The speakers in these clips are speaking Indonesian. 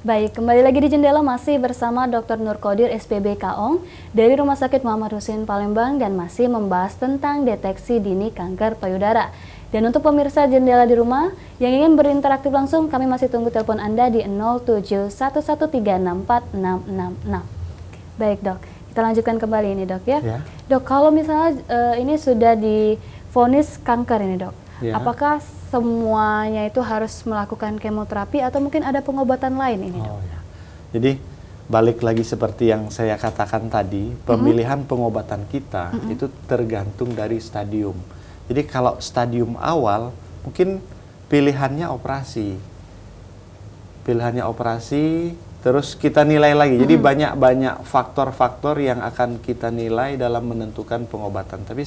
Baik, kembali lagi di Jendela masih bersama Dr. Nur Qodir SPB Kaong dari Rumah Sakit Muhammad Husin Palembang dan masih membahas tentang deteksi dini kanker payudara. Dan untuk pemirsa Jendela di rumah yang ingin berinteraktif langsung, kami masih tunggu telepon Anda di 0711134666. Baik dok, kita lanjutkan kembali ini dok ya. Dok, kalau misalnya ini sudah divonis kanker ini dok, apakah semuanya itu harus melakukan kemoterapi atau mungkin ada pengobatan lain ini dok? Jadi balik lagi seperti yang saya katakan tadi, pemilihan pengobatan kita itu tergantung dari stadium. Jadi kalau stadium awal mungkin pilihannya operasi. Terus kita nilai lagi. Jadi banyak faktor-faktor yang akan kita nilai dalam menentukan pengobatan. Tapi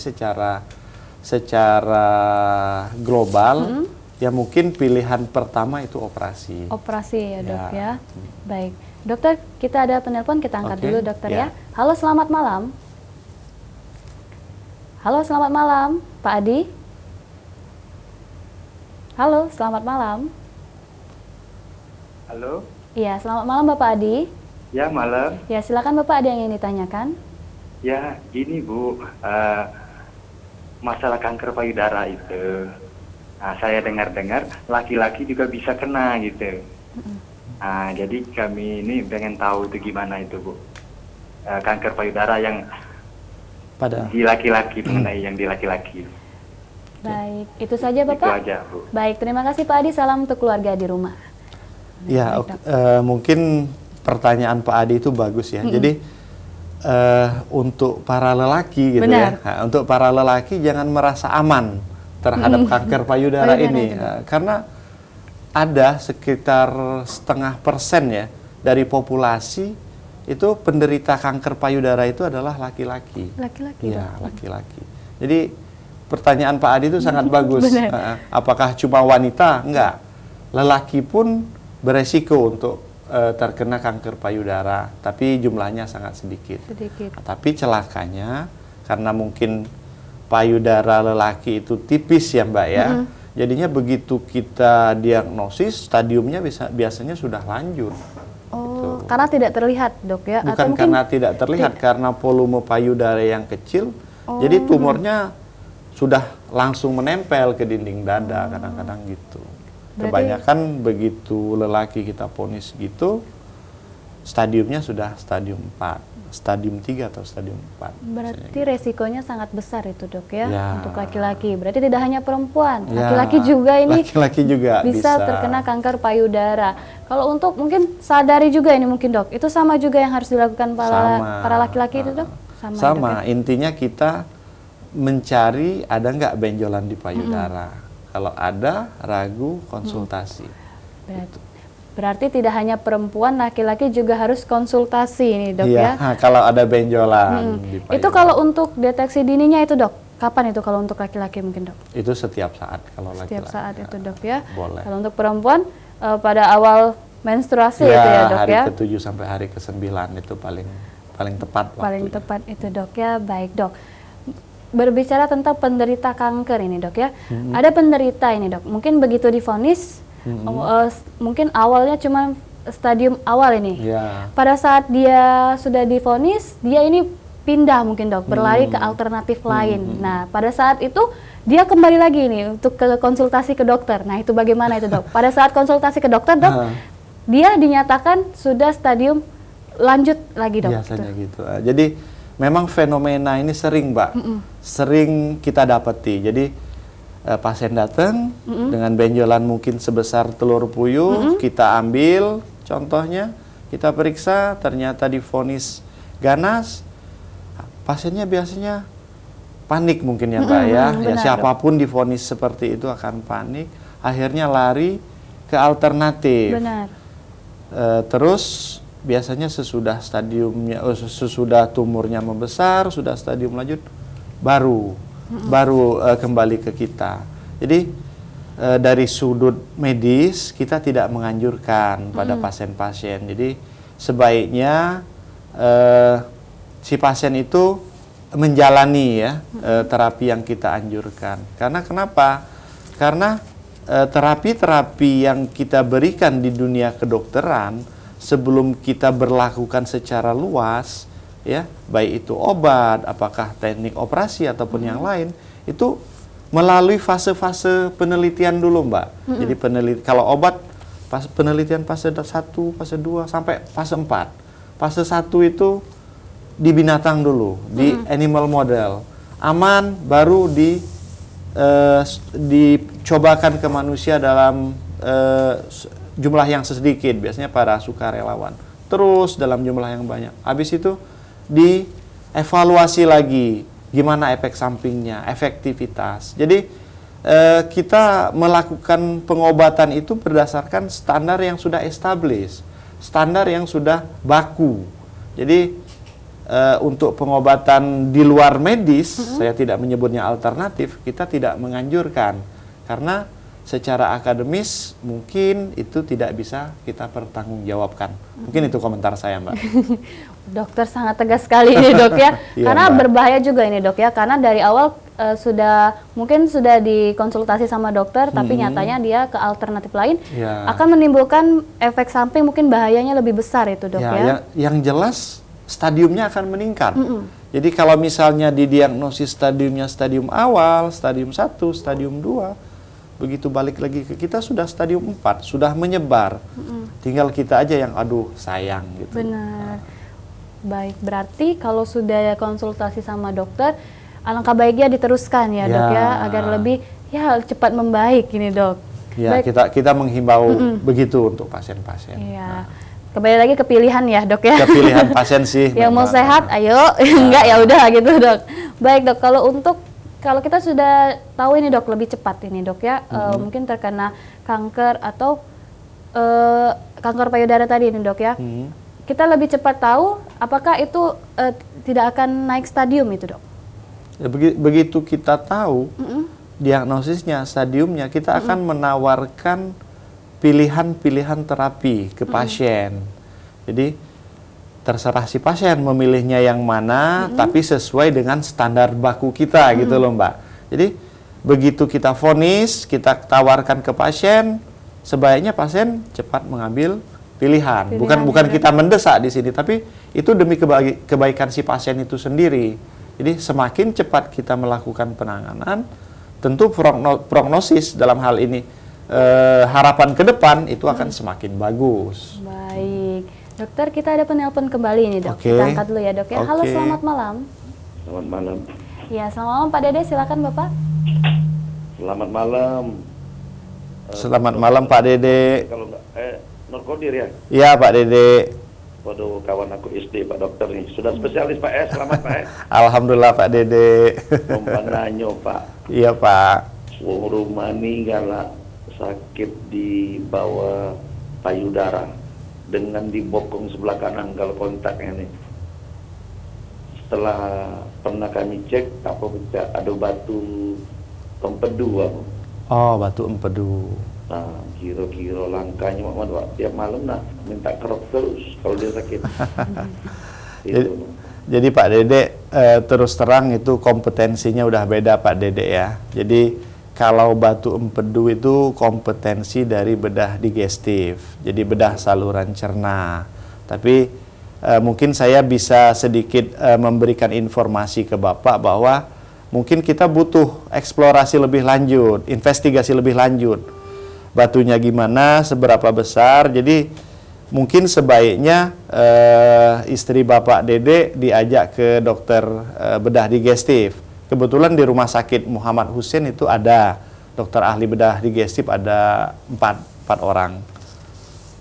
secara global ya mungkin pilihan pertama itu operasi. Operasi ya dok ya. Baik. Dokter, kita ada penelpon, kita angkat dulu dokter ya. Halo, selamat malam. Halo, selamat malam, Pak Adi. Halo, selamat malam. Halo. Iya, selamat malam Bapak Adi. Ya, malam. Ya, silakan Bapak, ada yang ingin ditanyakan? Ya, gini Bu, masalah kanker payudara itu, saya dengar-dengar laki-laki juga bisa kena gitu. Jadi kami ini pengen tahu itu gimana itu Bu, kanker payudara yang di laki-laki, mengenai yang di laki-laki. Baik, itu saja Bapak? Itu aja Bu. Baik, terima kasih Pak Adi, salam untuk keluarga di rumah. Ya, mungkin pertanyaan Pak Adi itu bagus ya. Jadi untuk para lelaki gitu ya, untuk para lelaki jangan merasa aman terhadap kanker payudara ini, karena ada sekitar 0,5% ya dari populasi itu penderita kanker payudara itu adalah laki-laki. Laki-laki. Ya, laki-laki. Jadi pertanyaan Pak Adi itu sangat bagus. Apakah cuma wanita? Enggak. Lelaki pun beresiko untuk terkena kanker payudara, tapi jumlahnya sangat sedikit. Tapi celakanya karena mungkin payudara lelaki itu tipis ya Mbak ya. Jadinya begitu kita diagnosis, stadiumnya biasanya sudah lanjut. Oh, karena tidak terlihat dok ya? Bukan karena tidak terlihat, karena volume payudara yang kecil, jadi tumornya sudah langsung menempel ke dinding dada, kadang-kadang gitu. Kebanyakan begitu lelaki kita vonis gitu, stadiumnya sudah stadium 4, stadium 3 atau stadium 4. Berarti resikonya sangat besar itu dok ya, untuk laki-laki. Berarti tidak hanya perempuan, laki-laki juga ini bisa terkena kanker payudara. Kalau untuk mungkin sadari juga ini mungkin dok, itu sama juga yang harus dilakukan para laki-laki itu dok? Sama, intinya kita mencari ada nggak benjolan di payudara. Kalau ada, ragu, konsultasi. Berarti tidak hanya perempuan, laki-laki juga harus konsultasi ini dok ya? Kalau ada benjolan di payudara. Itu kalau untuk deteksi dininya itu dok? Kapan itu kalau untuk laki-laki mungkin dok? Itu setiap saat kalau laki-laki. Setiap saat itu dok ya? Boleh. Kalau untuk perempuan pada awal menstruasi itu ya dok ya? Hari ke-7 sampai hari ke-9 itu paling tepat waktunya. Paling tepat itu dok ya, baik dok. Berbicara tentang penderita kanker ini dok ya, ada penderita ini dok, mungkin begitu divonis, mungkin awalnya cuma stadium awal ini. Pada saat dia sudah divonis, dia ini pindah mungkin dok, berlari ke alternatif lain. Nah pada saat itu dia kembali lagi nih untuk ke konsultasi ke dokter. Nah itu bagaimana itu dok? Pada saat konsultasi ke dokter dok, dia dinyatakan sudah stadium lanjut lagi dok. Biasanya gitu. Jadi memang fenomena ini sering Mbak, sering kita dapati. Jadi pasien datang dengan benjolan mungkin sebesar telur puyuh, kita ambil contohnya, kita periksa, ternyata divonis ganas, pasiennya biasanya panik mungkin ya Mbak ya. Siapapun divonis seperti itu akan panik, akhirnya lari ke alternatif. Terus biasanya sesudah tumornya membesar, sudah stadium lanjut, baru kembali ke kita. Jadi dari sudut medis kita tidak menganjurkan pada pasien-pasien. Jadi sebaiknya si pasien itu menjalani ya terapi yang kita anjurkan. Karena kenapa? Karena terapi-terapi yang kita berikan di dunia kedokteran sebelum kita berlakukan secara luas, ya, baik itu obat, apakah teknik operasi ataupun yang lain, itu melalui fase-fase penelitian dulu, Mbak. Jadi kalau obat penelitian fase 1, fase 2 sampai fase 4. Fase 1 itu di binatang dulu, di animal model. Aman, baru dicobakan ke manusia dalam jumlah yang sedikit, biasanya para sukarelawan. Terus dalam jumlah yang banyak. Habis itu dievaluasi lagi gimana efek sampingnya, efektivitas. Jadi kita melakukan pengobatan itu berdasarkan standar yang sudah established, standar yang sudah baku. Jadi untuk pengobatan di luar medis, saya tidak menyebutnya alternatif, kita tidak menganjurkan karena secara akademis mungkin itu tidak bisa kita pertanggungjawabkan. Mungkin itu komentar saya, Mbak. Dokter sangat tegas sekali ini, Dok, ya. Iya, Karena Mbak. berbahaya juga ini, Dok, ya. Karena dari awal mungkin sudah dikonsultasi sama dokter, tapi nyatanya dia ke alternatif lain, Ya. akan menimbulkan efek samping, mungkin bahayanya lebih besar itu, Dok, ya. Yang jelas stadiumnya akan meningkat. Jadi kalau misalnya didiagnosis stadiumnya stadium awal, stadium 1, stadium 2, begitu balik lagi ke kita sudah stadium 4, sudah menyebar. Tinggal kita aja yang aduh sayang gitu. Benar. Baik, berarti kalau sudah konsultasi sama dokter, alangkah baiknya diteruskan ya, Dok, ya, agar lebih cepat membaik ini, Dok. Ya, Baik. kita menghimbau begitu untuk pasien-pasien. Iya. Kembali lagi ke pilihan ya, Dok, ya. Kepilihan pasien sih. Yang mau memang. sehat, ayo. Enggak, ya udah gitu, Dok. Baik, Dok. Kalau kita sudah tahu ini, Dok, lebih cepat ini, Dok, ya. Mungkin terkena kanker atau kanker payudara tadi ini, Dok, ya. Kita lebih cepat tahu apakah itu tidak akan naik stadium itu, Dok. Ya, begitu kita tahu diagnosisnya, stadiumnya, kita akan menawarkan pilihan-pilihan terapi ke pasien. Jadi terserah si pasien memilihnya yang mana, tapi sesuai dengan standar baku kita gitu loh, Mbak. Jadi begitu kita vonis, kita tawarkan ke pasien, sebaiknya pasien cepat mengambil pilihan. Bukan kita mendesak di sini, tapi itu demi kebaikan si pasien itu sendiri. Jadi semakin cepat kita melakukan penanganan, tentu prognosis dalam hal ini harapan ke depan itu akan semakin bagus. Baik. Dokter, kita ada penelpon kembali ini, Dok. Oke. Kita angkat dulu ya, Dok, ya. Halo, Oke. selamat malam. Selamat malam. Ya, selamat malam Pak Dede, silakan Bapak. Selamat malam. Selamat malam Pak Dede. Kalau enggak, Nurkodir ya. Iya Pak Dede. Waduh, kawan aku SD Pak Dokter nih. Sudah spesialis Pak S. Selamat Pak S. Alhamdulillah Pak Dede. Nanyo Pak. Iya Pak. Wong rumah nih galak sakit di bawah payudara dengan di bokong sebelah kanan kalau kontaknya nih. Setelah pernah kami cek apa ada batu empedu apa. Oh, batu empedu. Nah, kira-kira langkahnya Pak, tiap malam nak minta kerok terus kalau dia sakit. Itu. Jadi Pak Dede terus terang itu kompetensinya udah beda Pak Dede ya. Jadi kalau batu empedu itu kompetensi dari bedah digestif, jadi bedah saluran cerna. Tapi mungkin saya bisa sedikit memberikan informasi ke Bapak bahwa mungkin kita butuh eksplorasi lebih lanjut, investigasi lebih lanjut. Batunya gimana, seberapa besar, jadi mungkin sebaiknya istri Bapak Dede diajak ke dokter bedah digestif. Kebetulan di Rumah Sakit Muhammad Hussein itu ada dokter ahli bedah digestif, ada 4 orang.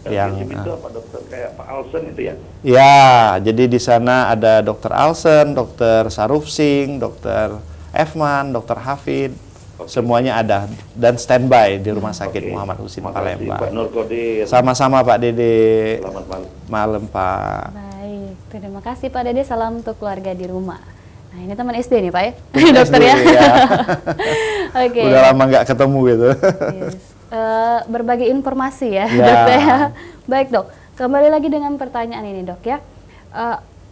Yang itu apa dokter kayak Pak Alsen itu ya? Ya, jadi di sana ada dokter Alsen, dokter Saruf Singh, dokter Efman, dokter Hafid, semuanya ada dan standby di Rumah Sakit Muhammad Hussein Palembang. Pak Nurkodir. Sama-sama Pak Dede. Selamat malam. Malam Pak. Baik, terima kasih Pak Dede, salam untuk keluarga di rumah. Nah, ini teman SD nih Pak ya, Teman dokter SD, ya. ya. Oke. Udah lama nggak ketemu gitu. Yes. Berbagi informasi ya, Ya. Dok ya. Baik Dok, kembali lagi dengan pertanyaan ini Dok ya.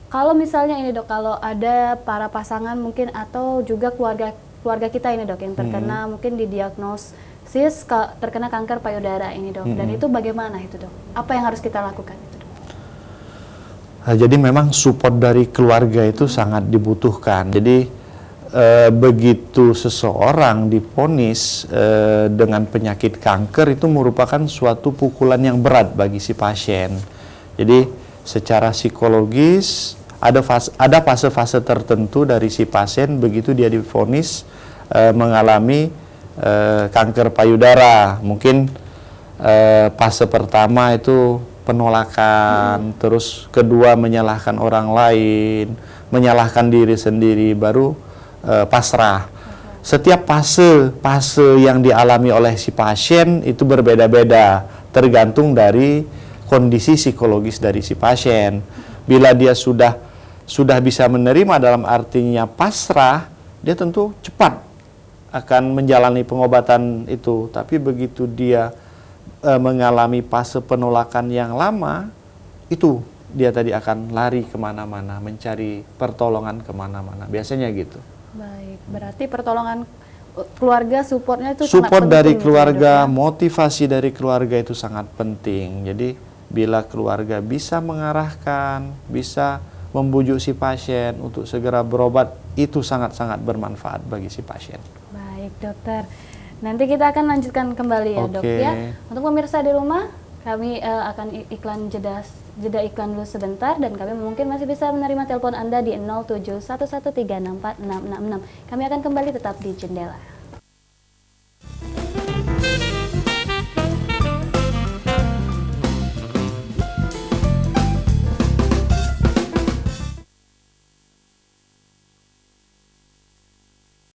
Kalau misalnya ini Dok, kalau ada para pasangan mungkin atau juga keluarga kita ini Dok yang terkena mungkin didiagnosis terkena kanker payudara ini Dok, dan itu bagaimana itu Dok? Apa yang harus kita lakukan itu Dok? Jadi memang support dari keluarga itu sangat dibutuhkan. Jadi begitu seseorang divonis dengan penyakit kanker itu merupakan suatu pukulan yang berat bagi si pasien. Jadi secara psikologis ada fase-fase tertentu dari si pasien begitu dia divonis mengalami kanker payudara. Mungkin fase pertama itu penolakan, terus kedua menyalahkan orang lain, menyalahkan diri sendiri, baru pasrah. Setiap fase yang dialami oleh si pasien itu berbeda-beda, tergantung dari kondisi psikologis dari si pasien. Bila dia sudah bisa menerima dalam artinya pasrah, dia tentu cepat akan menjalani pengobatan itu. Tapi begitu dia mengalami fase penolakan yang lama, itu dia tadi akan lari kemana-mana, mencari pertolongan kemana-mana. Biasanya gitu. Baik, berarti pertolongan keluarga, supportnya itu sangat Support penting dari gitu ya, keluarga, Dok, ya? motivasi dari keluarga itu sangat penting. Jadi bila keluarga bisa mengarahkan, bisa membujuk si pasien untuk segera berobat, itu sangat-sangat bermanfaat bagi si pasien. Baik, dokter. Nanti kita akan lanjutkan kembali ya, Dok, Oke. ya. Untuk pemirsa di rumah, kami akan jeda iklan dulu sebentar, dan kami mungkin masih bisa menerima telepon Anda di 0711364666. Kami akan kembali tetap di Jendela.